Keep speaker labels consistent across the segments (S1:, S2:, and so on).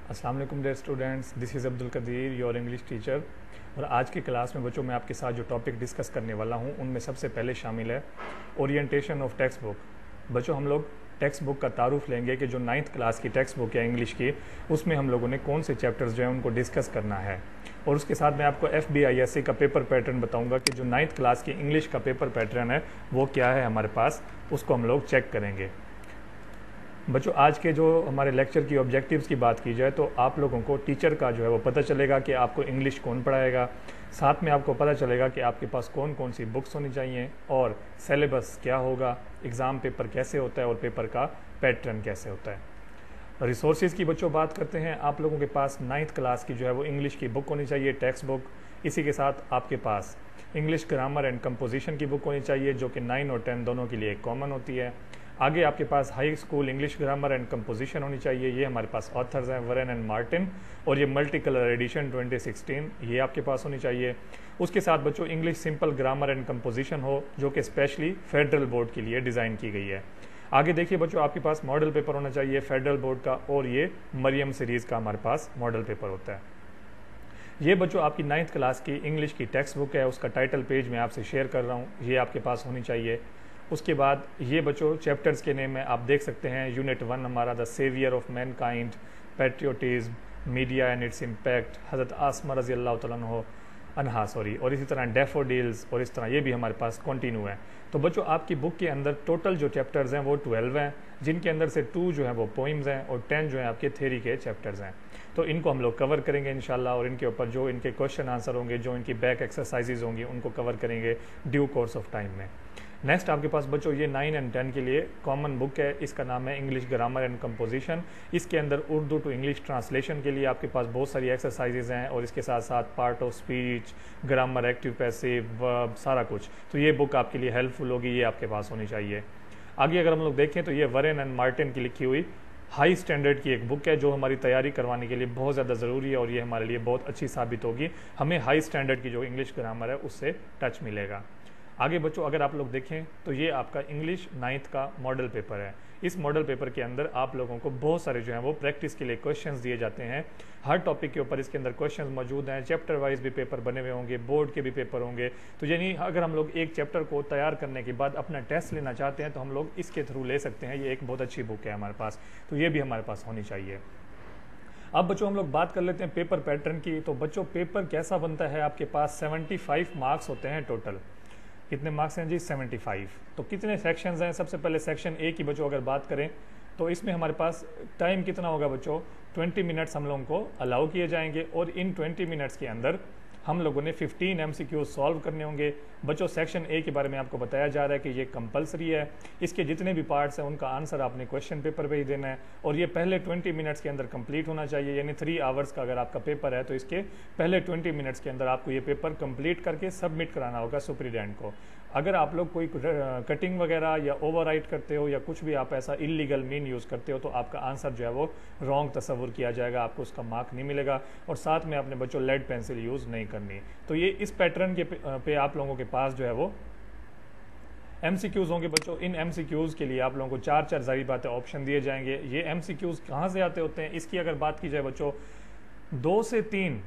S1: अस्सलाम वालेकुम dear students, this is Abdul Qadir your English teacher. और आज की क्लास में बच्चों मैं आपके साथ जो टॉपिक डिस्कस करने वाला हूं उनमें सबसे पहले शामिल है ओरिएंटेशन ऑफ टेक्स्ट बुक। बच्चों हम लोग टेक्स्ट बुक का तारुफ लेंगे कि जो 9th क्लास की टेक्स्ट बुक है इंग्लिश की, उसमें हम लोगों ने कौन से चैप्टर्स जो हैं उनको डिस्कस करना है। और उसके साथ मैं आपको FBISC का पेपर पैटर्न बताऊंगा कि जो 9th क्लास की इंग्लिश का पेपर पैटर्न है वो क्या है हमारे पास, उसको हम लोग चेक करेंगे। बच्चों आज के जो हमारे लेक्चर की ऑब्जेक्टिव्स की बात की जाए तो आप लोगों को टीचर का जो है वो पता चलेगा कि आपको इंग्लिश कौन पढ़ाएगा, साथ में आपको पता चलेगा कि आपके पास कौन कौन सी बुक्स होनी चाहिए और सिलेबस क्या होगा, एग्ज़ाम पेपर कैसे होता है और पेपर का पैटर्न कैसे होता है। रिसोर्सेज की बच्चों बात करते हैं, आप लोगों के पास 9th क्लास की जो है वो इंग्लिश की बुक होनी चाहिए, टेक्स्ट बुक। इसी के साथ आपके पास इंग्लिश ग्रामर एंड कंपोजिशन की बुक होनी चाहिए जो कि 9 और 10 दोनों के लिए कॉमन होती है। आगे आपके पास high school English grammar and composition होनी चाहिए, ये हमारे पास ऑथर्स हैं वरेन एंड मार्टिन, और ये मल्टी कलर एडिशन 2016 ये आपके पास होनी चाहिए। उसके साथ बच्चों English simple grammar and composition हो जो कि स्पेशली फेडरल बोर्ड के लिए डिज़ाइन की गई है। आगे देखिए बच्चों आपके पास मॉडल पेपर होना चाहिए फेडरल बोर्ड का, और ये मरियम सीरीज़ का हमारे पास मॉडल पेपर होता है। ये बच्चों आपकी 9th क्लास की इंग्लिश की टेक्स्ट बुक है, उसका टाइटल पेज मैं आपसे शेयर कर रहा हूँ, ये आपके पास होनी चाहिए। उसके बाद ये बच्चों चैप्टर्स के नेम में आप देख सकते हैं, यूनिट 1 हमारा the saviour of mankind, patriotism, media and its impact, हज़रत आसमा रज़ी अल्लाह तआला अन्हा सॉरी, और इसी तरह डैफोडिल्स, और इस तरह ये भी हमारे पास कंटिन्यू है। तो बच्चों आपकी बुक के अंदर टोटल जो चैप्टर्स हैं वो 12 हैं, जिनके अंदर से 2 जो हैं वो पोइम्स हैं और 10 जो हैं आपके थ्योरी के चैप्टर्स हैं। तो इनको हम लोग कवर करेंगे इंशाल्लाह, और इनके ऊपर जो इनके क्वेश्चन आंसर होंगे, जो इनकी बैक एक्सरसाइजेज होंगी, उनको कवर करेंगे ड्यू कोर्स ऑफ टाइम में। नेक्स्ट आपके पास बच्चों ये 9 एंड 10 के लिए कॉमन बुक है, इसका नाम है इंग्लिश ग्रामर एंड कंपोजिशन। इसके अंदर उर्दू टू इंग्लिश ट्रांसलेशन के लिए आपके पास बहुत सारी एक्सरसाइजेज हैं, और इसके साथ साथ part of speech, grammar, active passive, verb, सारा कुछ। तो ये बुक आपके लिए हेल्पफुल होगी, ये आपके पास होनी चाहिए। आगे अगर हम लोग देखें तो ये वरेन एंड मार्टिन की लिखी हुई हाई स्टैंडर्ड की एक बुक है जो हमारी तैयारी करवाने के लिए बहुत ज़्यादा ज़रूरी है, और ये हमारे लिए बहुत अच्छी साबित होगी। हमें हाई स्टैंडर्ड की जो इंग्लिश ग्रामर है उससे टच मिलेगा। आगे बच्चों अगर आप लोग देखें तो ये आपका इंग्लिश 9th का मॉडल पेपर है। इस मॉडल पेपर के अंदर आप लोगों को बहुत सारे जो हैं वो प्रैक्टिस के लिए क्वेश्चंस दिए जाते हैं। हर टॉपिक के ऊपर इसके अंदर क्वेश्चंस मौजूद हैं, चैप्टर वाइज भी पेपर बने हुए होंगे, बोर्ड के भी पेपर होंगे। तो यानी अगर हम लोग एक चैप्टर को तैयार करने के बाद अपना टेस्ट लेना चाहते हैं तो हम लोग इसके थ्रू ले सकते हैं। ये एक बहुत अच्छी बुक है हमारे पास, तो ये भी हमारे पास होनी चाहिए। अब बच्चों हम लोग बात कर लेते हैं पेपर पैटर्न की। तो बच्चों पेपर कैसा बनता है, आपके पास 75 मार्क्स होते हैं टोटल। कितने मार्क्स हैं जी? 75। तो कितने सेक्शंस हैं? सबसे पहले सेक्शन ए की बच्चों अगर बात करें तो इसमें हमारे पास टाइम कितना होगा बच्चों? 20 मिनट्स हम लोगों को अलाउ किए जाएंगे, और इन 20 मिनट्स के अंदर हम लोगों ने 15 MCQ सॉल्व करने होंगे। बच्चों सेक्शन ए के बारे में आपको बताया जा रहा है कि ये कंपलसरी है, इसके जितने भी पार्ट्स हैं उनका आंसर आपने क्वेश्चन पेपर पे ही देना है, और ये पहले 20 मिनट्स के अंदर कंप्लीट होना चाहिए। यानी 3 आवर्स का अगर आपका पेपर है तो इसके पहले 20 मिनट्स के अंदर आपको ये पेपर कंप्लीट करके सबमिट कराना होगा सुपरिटेंडेंट को। अगर आप लोग कोई कटिंग वगैरह या ओवरराइट करते हो या कुछ भी आप ऐसा इलीगल मीन यूज़ करते हो तो आपका आंसर जो है वो रॉन्ग तस्वुर किया जाएगा, आपको उसका मार्क नहीं मिलेगा। और साथ में आपने बच्चों लेड पेंसिल यूज़ नहीं करनी। तो ये इस पैटर्न के पे आप लोगों के पास जो है वो MCQs होंगे बच्चों। इन MCQs के लिए आप लोगों को 4 जारी बातें ऑप्शन दिए जाएंगे। ये MCQs कहाँ से आते होते हैं, इसकी अगर बात की जाए बच्चों 2 से 3,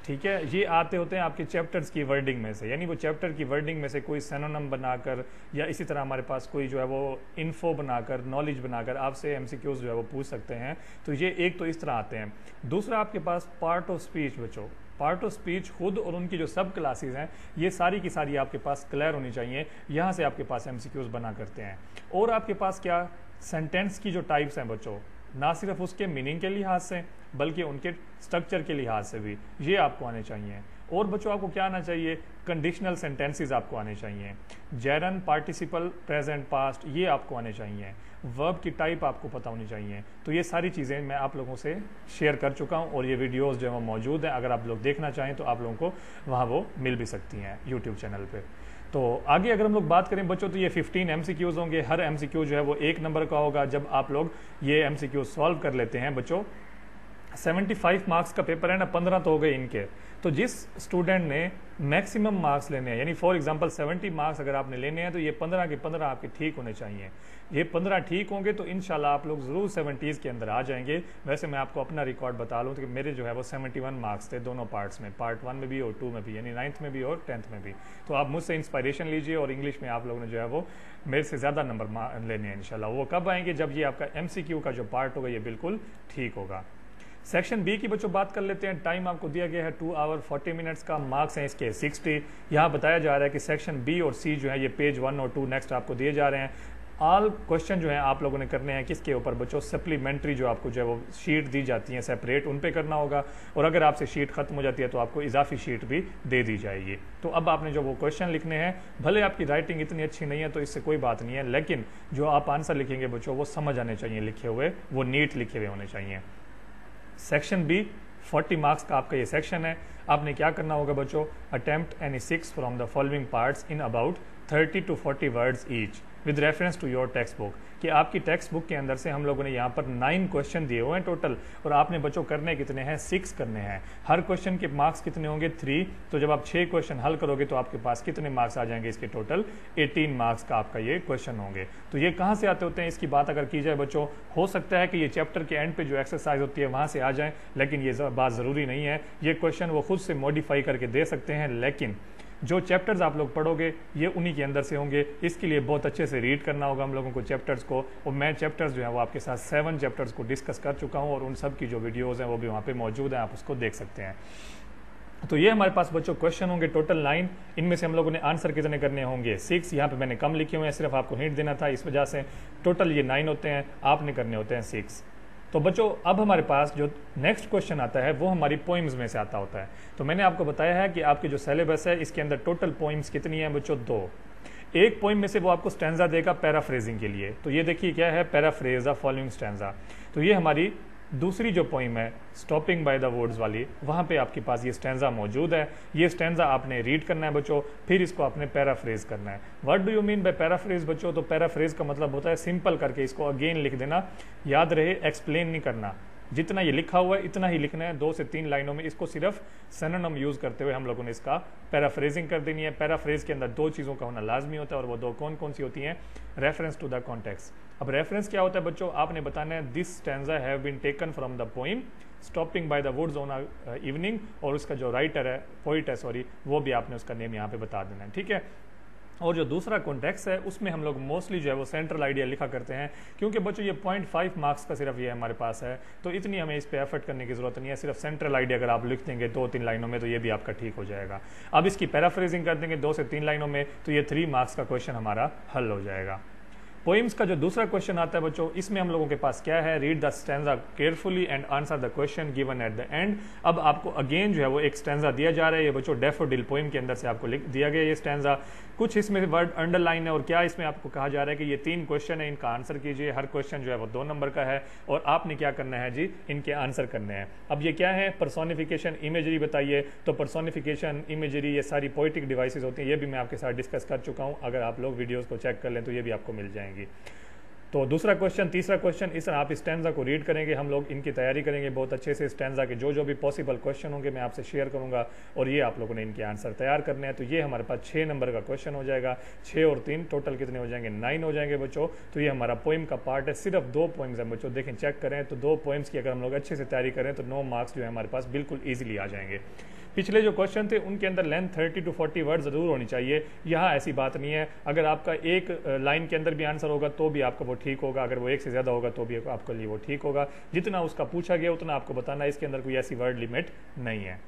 S1: ठीक है, ये आते होते हैं आपके चैप्टर्स की वर्डिंग में से। यानी वो चैप्टर की वर्डिंग में से कोई सिनोनिम बनाकर या इसी तरह हमारे पास कोई जो है वो इन्फो बनाकर, नॉलेज बनाकर आपसे MCQs जो है वो पूछ सकते हैं। तो ये एक तो इस तरह आते हैं। दूसरा आपके पास पार्ट ऑफ स्पीच बच्चों, पार्ट ऑफ स्पीच खुद और उनकी जो सब क्लासेस हैं ये सारी की सारी आपके पास क्लियर होनी चाहिए। यहाँ से आपके पास MCQs बना करते हैं। और आपके पास क्या सेंटेंस की जो टाइप्स हैं बच्चों, ना सिर्फ उसके मीनिंग के लिहाज से बल्कि उनके स्ट्रक्चर के लिहाज से भी ये आपको आने चाहिए। और बच्चों आपको क्या आना चाहिए? कंडीशनल सेंटेंसेस आपको आने चाहिए, जेरन, पार्टिसिपल, प्रेजेंट, पास्ट, ये आपको आने चाहिए। वर्ब की टाइप आपको पता होनी चाहिए। तो ये सारी चीज़ें मैं आप लोगों से शेयर कर चुका हूँ, और ये वीडियोस जो है वो मौजूद हैं। अगर आप लोग देखना चाहें तो आप लोगों को वहाँ वो मिल भी सकती हैं यूट्यूब चैनल पर। तो आगे अगर हम लोग बात करें बच्चों तो ये 15 MCQs होंगे। हर MCQ जो है वो 1 नंबर का होगा। जब आप लोग ये MCQ सॉल्व कर लेते हैं बच्चों 75 मार्क्स का पेपर है ना, 15 तो हो गए इनके। तो जिस स्टूडेंट ने मैक्सिमम मार्क्स लेने हैं, यानी फॉर एग्जांपल 70 मार्क्स अगर आपने लेने हैं, तो ये 15 के 15 आपके ठीक होने चाहिए। ये 15 ठीक होंगे तो इंशाल्लाह आप लोग ज़रूर 70s के अंदर आ जाएंगे। वैसे मैं आपको अपना रिकॉर्ड बता लूँ कि मेरे जो है वो 71 मार्क्स थे दोनों पार्ट्स में, पार्ट 1 में भी और 2 में भी, यानी 9th में भी और 10th में भी। तो आप मुझसे इंस्पायरेशन लीजिए और इंग्लिश में आप लोगों ने जो है वो मेरे से ज़्यादा नंबर लेने हैं इंशाल्लाह। वो कब आएंगे? जब ये आपका MCQ का जो पार्ट होगा ये बिल्कुल ठीक होगा। सेक्शन बी की बच्चों बात कर लेते हैं। टाइम आपको दिया गया है 2 आवर 40 मिनट्स का, मार्क्स हैं इसके 60। यहाँ बताया जा रहा है कि सेक्शन बी और सी जो है ये पेज 1 और 2 नेक्स्ट आपको दिए जा रहे हैं। ऑल क्वेश्चन जो है आप लोगों ने करने हैं किसके ऊपर बच्चों? सप्लीमेंट्री जो आपको जो है वो शीट दी जाती है सेपरेट, उन पे करना होगा। और अगर आपसे शीट खत्म हो जाती है तो आपको इजाफी शीट भी दे दी जाएगी। तो अब आपने जो वो क्वेश्चन लिखने हैं, भले आपकी राइटिंग इतनी अच्छी नहीं है तो इससे कोई बात नहीं है, लेकिन जो आप आंसर लिखेंगे बच्चों वो समझ आने चाहिए लिखे हुए, वो नीट लिखे हुए होने चाहिए। सेक्शन बी 40 मार्क्स का आपका ये सेक्शन है। आपने क्या करना होगा बच्चों? Attempt any 6 from the following parts in about 30 to 40 words each with reference to your text book. कि आपकी टेक्स्ट बुक के अंदर से हम लोगों ने यहाँ पर 9 क्वेश्चन दिए हुए हैं टोटल, और आपने बच्चों करने कितने हैं? 6 करने हैं। हर क्वेश्चन के मार्क्स कितने होंगे? 3। तो जब आप 6 क्वेश्चन हल करोगे तो आपके पास कितने मार्क्स आ जाएंगे? इसके टोटल 18 मार्क्स का आपका ये क्वेश्चन होंगे। तो ये कहाँ से आते होते हैं? इसकी बात अगर की जाए बच्चों, हो सकता है कि ये चैप्टर के एंड पे जो एक्सरसाइज होती है वहाँ से आ जाए, लेकिन ये बात ज़रूरी नहीं है। ये क्वेश्चन वो खुद से मॉडिफाई करके दे सकते हैं, लेकिन जो चैप्टर्स आप लोग पढ़ोगे ये उन्हीं के अंदर से होंगे। इसके लिए बहुत अच्छे से रीड करना होगा हम लोगों को चैप्टर्स को, और मैं चैप्टर्स जो है वो आपके साथ 7 चैप्टर्स को डिस्कस कर चुका हूँ, और उन सब की जो वीडियोज़ हैं वो भी वहाँ पे मौजूद हैं, आप उसको देख सकते हैं। तो ये हमारे पास बच्चों क्वेश्चन होंगे टोटल 9। इनमें से हम लोगों ने आंसर कितने करने होंगे? 6। यहाँ पे मैंने कम लिखे हुए हैं, सिर्फ आपको हिंट देना था, इस वजह से टोटल ये 9 होते हैं, आपने करने होते हैं 6। तो बच्चों अब हमारे पास जो नेक्स्ट क्वेश्चन आता है वो हमारी पोइम्स में से आता होता है। तो मैंने आपको बताया है कि आपके जो सिलेबस है इसके अंदर टोटल पोइम्स कितनी है बच्चों? 2। एक पोइम में से वो आपको स्टैंजा देगा पैराफ्रेजिंग के लिए। तो ये देखिए क्या है? Paraphrase the following stanza. तो ये हमारी दूसरी जो पोइम है स्टॉपिंग बाय द वर्ड्स वाली, वहाँ पे आपके पास ये स्टैंजा मौजूद है। ये स्टैंजा आपने रीड करना है बच्चों, फिर इसको आपने पैराफ्रेज करना है। What do you mean by paraphrase बच्चों? तो पैराफ्रेज का मतलब होता है सिंपल करके इसको अगेन लिख देना, याद रहे एक्सप्लेन नहीं करना। जितना ये लिखा हुआ है इतना ही लिखना है, 2 से 3 लाइनों में। इसको सिर्फ सिनोनिम यूज करते हुए हम लोगों ने इसका पैराफ्रेजिंग कर देनी है। पैराफ्रेज के अंदर 2 चीज़ों का होना लाजमी होता है, और वो 2 कौन कौन सी होती हैं? Reference to the context. अब रेफरेंस क्या होता है बच्चों? आपने बताना है this stanza have been taken from the poem stopping by the woods on a evening, और उसका जो राइटर है, पोइट है सॉरी, वो भी आपने उसका नेम यहाँ पे बता देना है, ठीक है। और जो दूसरा कॉन्टेक्स्ट है उसमें हम लोग मोस्टली जो है वो सेंट्रल आइडिया लिखा करते हैं, क्योंकि बच्चों ये 0.5 मार्क्स का सिर्फ ये हमारे पास है, तो इतनी हमें इस पे एफर्ट करने की जरूरत नहीं है। सिर्फ सेंट्रल आइडिया अगर आप लिख देंगे 2-3 लाइनों में तो ये भी आपका ठीक हो जाएगा। अब इसकी पैराफ्रेजिंग कर देंगे 2 से 3 लाइनों में, तो ये 3 मार्क्स का क्वेश्चन हमारा हल हो जाएगा। पोइम्स का जो दूसरा क्वेश्चन आता है बच्चों, इसमें हम लोगों के पास क्या है? Read the stanza carefully and answer the question given at the end. अब आपको अगेन जो है वो एक स्टैंजा दिया जा रहा है। ये बच्चों डैफोडिल पोइम के अंदर से आपको लिख दिया गया ये स्टैंजा। कुछ इसमें वर्ड अंडरलाइन है, और क्या इसमें आपको कहा जा रहा है कि ये 3 क्वेश्चन है, इनका आंसर कीजिए। हर क्वेश्चन जो है वो 2 नंबर का है, और आपने क्या करना है जी? इनके आंसर करने हैं। अब ये क्या है? पर्सोनिफिकेशन इमेजरी बताइए। तो पर्सोनिफिकेशन इमेजरी ये सारी पोइटिक डिवाइसेस होती हैं, ये भी मैं आपके साथ डिस्कस कर चुका हूँ। अगर आप लोग वीडियोज़ को चेक कर लें तो ये भी आपको मिल जाएंगी। तो दूसरा क्वेश्चन, तीसरा क्वेश्चन, इस तरह आप स्टैंजा को रीड करेंगे, हम लोग इनकी तैयारी करेंगे बहुत अच्छे से। स्टैंजा के जो भी पॉसिबल क्वेश्चन होंगे मैं आपसे शेयर करूंगा, और ये आप लोगों ने इनके आंसर तैयार करने हैं। तो ये हमारे पास 6 नंबर का क्वेश्चन हो जाएगा। 6 और 3 टोटल कितने हो जाएंगे? 9 हो जाएंगे बच्चों। तो ये हमारा पोइम का पार्ट है। सिर्फ 2 पोइम्स हैं बच्चों, देखें चेक करें तो 2 पोइम्स की अगर हम लोग अच्छे से तैयारी करें तो 9 मार्क्स जो है हमारे पास बिल्कुल ईजिली आ जाएंगे। पिछले जो क्वेश्चन थे उनके अंदर लेंथ 30 to 40 वर्ड जरूर होनी चाहिए। यहाँ ऐसी बात नहीं है, अगर आपका एक लाइन के अंदर भी आंसर होगा तो भी आपका वो ठीक होगा, अगर वो 1 से ज़्यादा होगा तो भी आपके लिए वो ठीक होगा। जितना उसका पूछा गया उतना आपको बताना है, इसके अंदर कोई ऐसी वर्ड लिमिट नहीं है।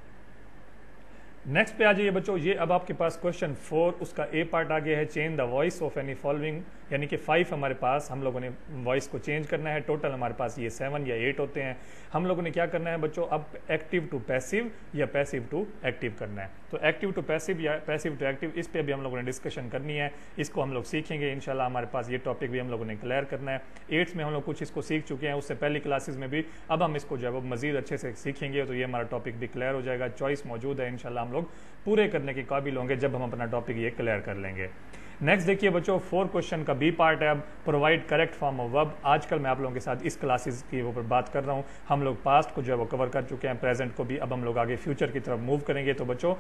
S1: नेक्स्ट पे आ जाइए बच्चों, ये अब आपके पास क्वेश्चन 4 उसका ए पार्ट आ गया है। Change the voice of any following, यानी कि 5 हमारे पास हम लोगों ने वॉइस को चेंज करना है। टोटल हमारे पास ये 7 या 8 होते हैं। हम लोगों ने क्या करना है बच्चों? अब एक्टिव टू पैसिव या पैसिव टू एक्टिव करना है। तो एक्टिव टू पैसिव या पैसिव टू एक्टिव, इस पे भी हम लोगों ने डिस्कशन करनी है। इसको हम लोग सीखेंगे इंशाल्लाह। हमारे पास ये टॉपिक भी हम लोगों ने क्लियर करना है। 8th में हम लोग कुछ इसको सीख चुके हैं उससे पहली क्लासेस में भी। अब हम इसको जो है वो मजीद अच्छे से सीखेंगे, तो ये हमारा टॉपिक भी क्लियर हो जाएगा। चॉइस मौजूद है, इंशाल्लाह हम लोग पूरे करने के काबिल होंगे जब हम अपना टॉपिक ये क्लियर कर लेंगे। नेक्स्ट देखिए बच्चों 4 क्वेश्चन का बी पार्ट है अब provide correct form of verb. आजकल मैं आप लोगों के साथ इस क्लासेस की ऊपर बात कर रहा हूँ। हम लोग पास्ट को जो है वो कवर कर चुके हैं, प्रेजेंट को भी, अब हम लोग आगे फ्यूचर की तरफ मूव करेंगे। तो बच्चों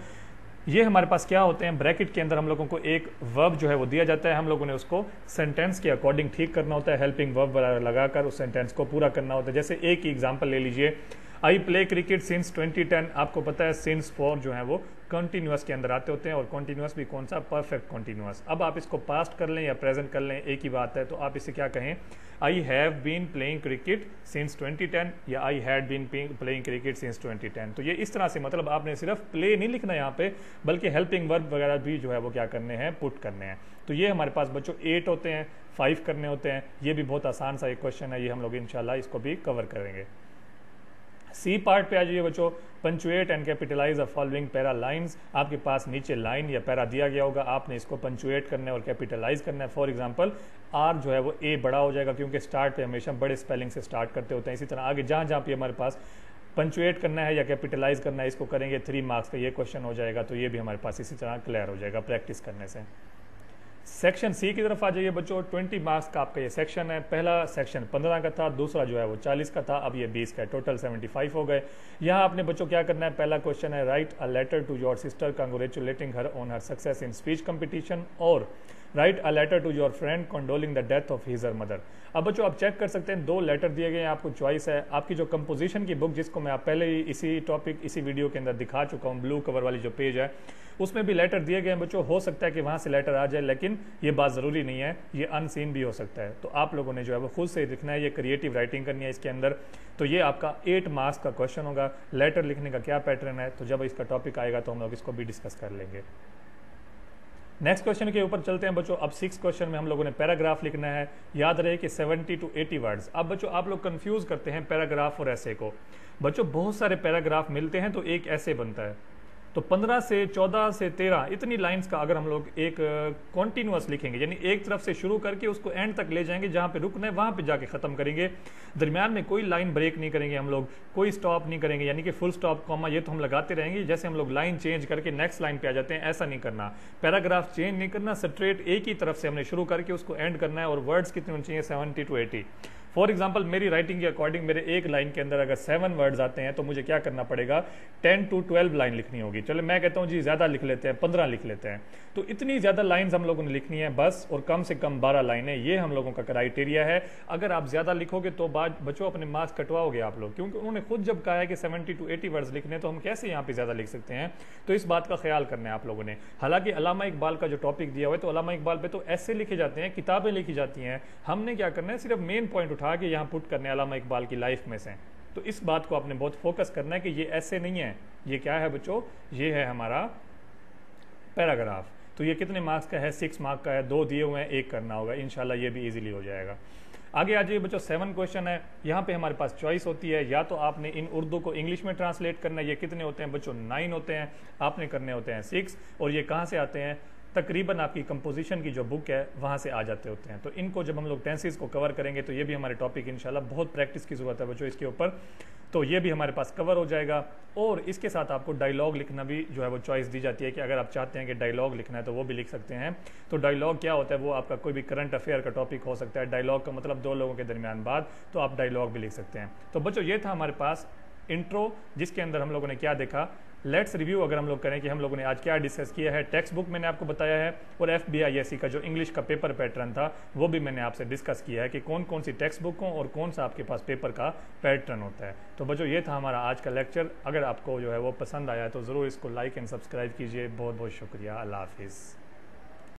S1: ये हमारे पास क्या होते हैं, ब्रैकेट के अंदर हम लोगों को एक वर्ब जो है वो दिया जाता है, हम लोगों ने उसको सेंटेंस के अकॉर्डिंग ठीक करना होता है, हेल्पिंग वर्ब लगाकर उस सेंटेंस को पूरा करना होता है। जैसे एक ही एग्जांपल ले लीजिए, आई प्ले क्रिकेट सिंस 2010। आपको पता है सिंस 4 जो है वो कंटिन्यूअस के अंदर आते होते हैं, और कंटिन्यूअस भी कौन सा, परफेक्ट कंटिन्यूअस। अब आप इसको पास्ट कर लें या प्रेजेंट कर लें, एक ही बात है। तो आप इसे क्या कहें, I have been playing cricket since 2010 या I had been playing cricket since 2010। तो ये इस तरह से, मतलब आपने सिर्फ प्ले नहीं लिखना यहाँ पे, बल्कि हेल्पिंग वर्ब वगैरह भी जो है वो क्या करने हैं, पुट करने हैं। तो ये हमारे पास बच्चों 8 होते हैं, 5 करने होते हैं। ये भी बहुत आसान सा एक क्वेश्चन है, ये हम लोग इंशाल्लाह इसको भी कवर करेंगे। सी पार्ट पे आ जाइए बच्चों, punctuate and capitalise the following para lines. आपके पास नीचे लाइन या पैरा दिया गया होगा, आपने इसको पंचुएट करना है और कैपिटलाइज करना है। फॉर एग्जांपल आर जो है वो ए बड़ा हो जाएगा, क्योंकि स्टार्ट पे हमेशा बड़े स्पेलिंग से स्टार्ट करते होते हैं। इसी तरह आगे जहाँ जहाँ पे हमारे पास पंचुएट करना है या कैपिटलाइज करना है, इसको करेंगे 3 मार्क्स का ये क्वेश्चन हो जाएगा। तो ये भी हमारे पास इसी तरह क्लियर हो जाएगा प्रैक्टिस करने से। सेक्शन सी की तरफ आ जाइए बच्चों, 20 मार्क्स का आपका ये सेक्शन है। पहला सेक्शन 15 का था, दूसरा जो है वो 40 का था, अब ये 20 का है, टोटल 75 हो गए। यहाँ आपने बच्चों क्या करना है, पहला क्वेश्चन है write a letter to your sister congratulating her on her success in speech competition, और write a letter to your friend condoling the death of his her mother. अब बच्चों आप चेक कर सकते हैं, 2 लेटर दिए गए हैं, आपको चॉइस है। आपकी जो कंपोजिशन की बुक, जिसको मैं आप पहले ही इसी वीडियो के अंदर दिखा चुका हूँ, ब्लू कवर वाली जो पेज है, उसमें भी लेटर दिए गए हैं बच्चों। हो सकता है कि वहां से लेटर आ जाए, लेकिन ये बात जरूरी नहीं है, ये अनसीन भी हो सकता है। तो आप लोगों ने जो है वो खुद से लिखना है, ये क्रिएटिव राइटिंग करनी है इसके अंदर। तो ये आपका 8 मार्क्स का क्वेश्चन होगा। लेटर लिखने का क्या पैटर्न है, तो जब इसका टॉपिक आएगा तो हम लोग इसको भी डिस्कस कर लेंगे। नेक्स्ट क्वेश्चन के ऊपर चलते हैं बच्चों। अब 6 क्वेश्चन में हम लोगों ने पैराग्राफ लिखना है। याद रहे कि 70 to 80 वर्ड्स। अब बच्चों आप लोग कंफ्यूज करते हैं पैराग्राफ और ऐसे को। बच्चों बहुत सारे पैराग्राफ मिलते हैं तो एक ऐसे बनता है। तो 15 से 14 से 13 इतनी लाइंस का अगर हम लोग एक कॉन्टिन्यूअस लिखेंगे, यानी एक तरफ से शुरू करके उसको एंड तक ले जाएंगे, जहां पे रुकना है वहां पे जाके खत्म करेंगे, दरमियान में कोई लाइन ब्रेक नहीं करेंगे हम लोग, कोई स्टॉप नहीं करेंगे, यानी कि फुल स्टॉप कॉमा ये तो हम लगाते रहेंगे। जैसे हम लोग लाइन चेंज करके नेक्स्ट लाइन पे आ जाते हैं, ऐसा नहीं करना। पैराग्राफ चेंज नहीं करना, स्ट्रेट एक ही तरफ से हमने शुरू करके उसको एंड करना है। और वर्ड्स कितने होने चाहिए, 70 to 80। फॉर एग्जाम्पल मेरी राइटिंग के अकॉर्डिंग मेरे एक लाइन के अंदर अगर 7 वर्ड्स आते हैं तो मुझे क्या करना पड़ेगा, 10 to 12 लाइन लिखनी होगी। चलो मैं कहता हूँ जी ज्यादा लिख लेते हैं, 15 लिख लेते हैं। तो इतनी ज्यादा लाइंस हम लोगों ने लिखनी है बस, और कम से कम 12 लाइनें, ये हम लोगों का क्राइटेरिया है। अगर आप ज्यादा लिखोगे तो बाद बच्चों अपने मार्क्स कटवाओगे आप लोग, क्योंकि उन्होंने खुद जब कहा है कि 70 to 80 वर्ड्स लिखने, तो हम कैसे यहाँ पे ज्यादा लिख सकते हैं। तो इस बात का ख्याल करना है आप लोगों ने। हालांकि अल्लामा इकबाल का जो टॉपिक दिया हुआ है, तो अल्लामा इकबाल पे तो ऐसे लिखे जाते हैं, किताबें लिखी जाती हैं। हमने क्या करना है, सिर्फ मेन पॉइंट उठा के यहाँ पुट करने अल्लामा इकबाल की लाइफ में से। तो इस बात को आपने बहुत फोकस करना है कि ये ऐसे नहीं है, ये क्या है बच्चों, ये है हमारा पैराग्राफ। तो ये कितने मार्क्स का है, 6 मार्क्स का है, 2 दिए हुए हैं, 1 करना होगा। इंशाल्लाह ये भी इजीली हो जाएगा। आगे आ जाइए बच्चों, 7 क्वेश्चन है। यहाँ पे हमारे पास चॉइस होती है, या तो आपने इन उर्दू को इंग्लिश में ट्रांसलेट करना है। ये कितने होते हैं बच्चों, 9 होते हैं, आपने करने होते हैं 6। और ये कहाँ से आते हैं, तकरीबन आपकी कंपोजिशन की जो बुक है वहाँ से आ जाते होते हैं। तो इनको जब हम लोग टेंसेस को कवर करेंगे तो ये भी हमारे टॉपिक इंशाल्लाह, बहुत प्रैक्टिस की ज़रूरत है बच्चों इसके ऊपर, तो ये भी हमारे पास कवर हो जाएगा। और इसके साथ आपको डायलॉग लिखना भी जो है वो चॉइस दी जाती है कि अगर आप चाहते हैं कि डायलॉग लिखना है तो वो भी लिख सकते हैं। तो डायलॉग क्या होता है, वो आपका कोई भी करंट अफेयर का टॉपिक हो सकता है। डायलॉग का मतलब 2 लोगों के दरमियान बात, तो आप डायलॉग भी लिख सकते हैं। तो बच्चों ये था हमारे पास इंट्रो, जिसके अंदर हम लोगों ने क्या देखा। लेट्स रिव्यू अगर हम लोग करें कि हम लोगों ने आज क्या डिस्कस किया है। टेक्स्ट बुक मैंने आपको बताया है, और FBISC का जो इंग्लिश का पेपर पैटर्न था वो भी मैंने आपसे डिस्कस किया है कि कौन कौन सी टेक्स्ट बुक हो और कौन सा आपके पास पेपर का पैटर्न होता है। तो बच्चों ये था हमारा आज का लेक्चर। अगर आपको जो है वो पसंद आया तो ज़रूर इसको लाइक एंड सब्सक्राइब कीजिए। बहुत बहुत शुक्रिया। अल्लाह हाफिज़।